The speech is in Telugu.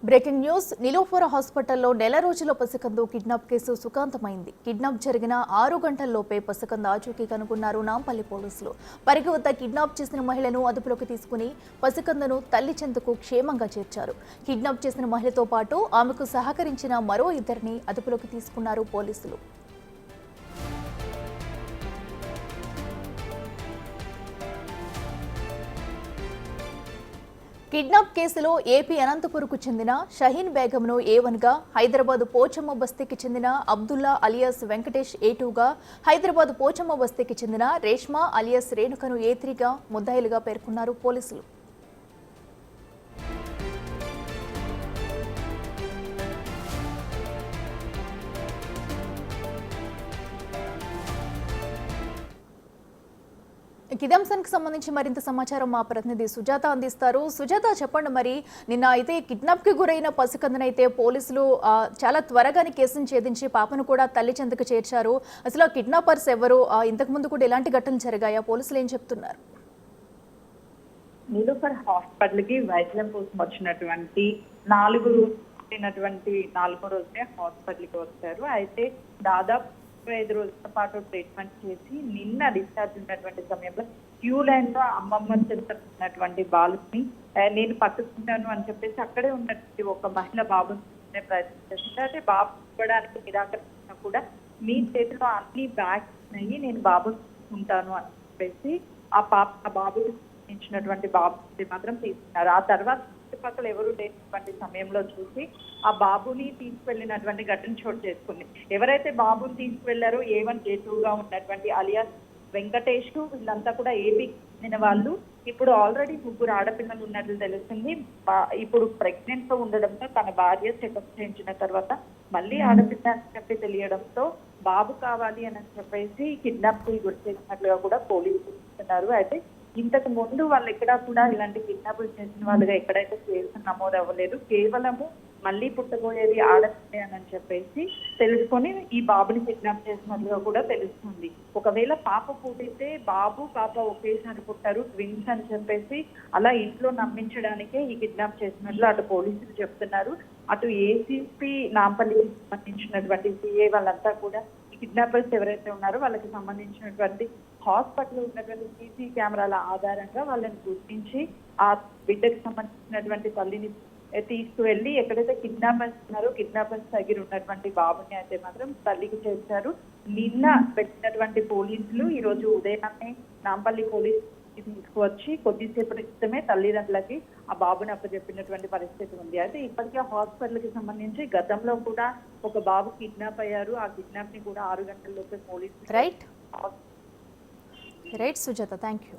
Breaking news. నిలోఫర్ హాస్పిటల్లో నెల రోజుల పసికందు కిడ్నాప్ కేసు సుఖాంతమైంది. కిడ్నాప్ జరిగిన 6 గంటల్లోపే పసికందు ఆచూకీ కనుగొన్నారు నాంపల్లి పోలీసులు. పరిగి వద్ద కిడ్నాప్ చేసిన మహిళను అదుపులోకి తీసుకుని పసికందును తల్లి చెంతకు క్షేమంగా చేర్చారు. కిడ్నాప్ చేసిన మహిళతో పాటు ఆమెకు సహకరించిన మరో ఇద్దరిని అదుపులోకి తీసుకున్నారు పోలీసులు. కిడ్నాప్ కేసులో ఏపీ అనంతపురకు చెందిన షహీన్ బేగంను A1గా, హైదరాబాద్ పోచమ్మ బస్తీకి చెందిన అబ్దుల్లా అలియాస్ వెంకటేష్ A2గా, హైదరాబాద్ పోచమ్మ బస్తీకి చెందిన రేష్మా అలియాస్ రేణుకను A3గా ముద్దాయిలుగా పేర్కొన్నారు పోలీసులు. ఇదే అంశానికి సంబంధించి మరింత సమాచారం మా ప్రతినిధి సుజాత అందిస్తారు. సుజాత, చెప్పండి, మరి నిన్న అయితే కిడ్నాప్ కి గురైన పసికందునైతే పోలీసులు చాలా త్వరగానే కేసును ఛేదించి పాపను కూడా తల్లి చెంతకు చేర్చారు. అసలు కిడ్నాపర్స్ ఎవరు, ఇంతకు ముందు కూడా ఎలాంటి ఘటనలు జరిగాయా, పోలీసులు ఏం చెప్తున్నారు? నిలోఫర్ హాస్పిటల్ కి వైద్యం కోసం వచ్చినటువంటి 4 రోజులే హాస్పిటల్ కి వచ్చారు. అయితే దాదాపు 5 రోజుల పాటు ట్రీట్మెంట్ చేసి నిన్న డిశ్చార్జ్ ఉన్నటువంటి సమయంలో క్యూ లైన్ లో అమ్మమ్మ చెప్తున్నటువంటి బాలుని నేను పట్టుకుంటాను అని చెప్పేసి అక్కడే ఉన్నటువంటి ఒక మహిళ బాబుని ప్రయత్నం చేసింది. అయితే బాబు ఇవ్వడానికి నిరాకరించినా కూడా మీ చేతిలో అన్ని బ్యాగ్స్ ఉన్నాయి, నేను బాబు ఉంటాను అని చెప్పేసి ఆ బాబుకి సంబంధించినటువంటి బాబు మాత్రం తీసుకున్నారు. ఆ తర్వాత చుట్టుపక్కల ఎవరు లేనటువంటి సమయంలో చూసి ఆ బాబుని తీసుకువెళ్ళినటువంటి ఘటన చోటు చేసుకుంది. ఎవరైతే బాబుని తీసుకువెళ్లారో A1 A2గా ఉన్నటువంటి అలియాస్ వెంకటేష్, వీళ్ళంతా కూడా ఏపీకి చెందిన వాళ్ళు. ఇప్పుడు ఆల్రెడీ 3 ఆడపిల్లలు ఉన్నట్లు తెలుస్తుంది. ఇప్పుడు ప్రెగ్నెంట్ తో ఉండడంతో తన భార్య చెకప్ చేయించిన తర్వాత మళ్ళీ ఆడపిల్ల అని చెప్పి తెలియడంతో బాబు కావాలి అని చెప్పేసి కిడ్నాప్ కి గురి చేసినట్లుగా కూడా పోలీసులు చెప్తున్నారు. అయితే ఇంతకు ముందు వాళ్ళు ఎక్కడా కూడా ఇలాంటి కిడ్నాపులు చేసిన వాళ్ళుగా ఎక్కడైతే కేసు నమోదు అవ్వలేదు. కేవలము మళ్ళీ పుట్టబోయేది ఆడపిల్లే అని చెప్పేసి తెలుసుకొని ఈ బాబుని కిడ్నాప్ చేసినట్లుగా కూడా తెలుస్తుంది. ఒకవేళ పాప పుట్టితే బాబు పాప ఒకేసారి పుట్టారు, ట్విన్స్ అని చెప్పేసి అలా ఇంట్లో నమ్మించడానికే ఈ కిడ్నాప్ చేసినట్లు అటు పోలీసులు చెప్తున్నారు. అటు ఏసీపీ నాంపల్లికి సంబంధించినటువంటి సిఏ వాళ్ళంతా కూడా కిడ్నాపర్స్ ఎవరైతే ఉన్నారో వాళ్ళకి సంబంధించినటువంటి హాస్పిటల్ ఉన్నటువంటి సీసీ కెమెరాల ఆధారంగా వాళ్ళని గుర్తించి ఆ బిడ్డకి సంబంధించినటువంటి తల్లిని తీసుకువెళ్ళి ఎక్కడైతే కిడ్నాపర్స్ ఉన్నారో కిడ్నాపర్స్ దగ్గర ఉన్నటువంటి బాబుని అయితే మాత్రం తల్లికి చేశారు. నిన్న పెట్టినటువంటి పోలీసులు ఈ రోజు ఉదయాన్నే నాంపల్లి పోలీసు తీసుకువచ్చి కొద్దిసేపటి క్రితమే తల్లిదండ్రులకి ఆ బాబుని అప్పచెప్పినటువంటి పరిస్థితి ఉంది. అయితే ఇప్పటికే హాస్పిటల్ కి సంబంధించి గతంలో కూడా ఒక బాబు కిడ్నాప్ అయ్యారు. ఆ కిడ్నాప్ ని కూడా 6 గంటల్లోపే పోలీసులు రైట్ సుజాత, థ్యాంక్ యూ.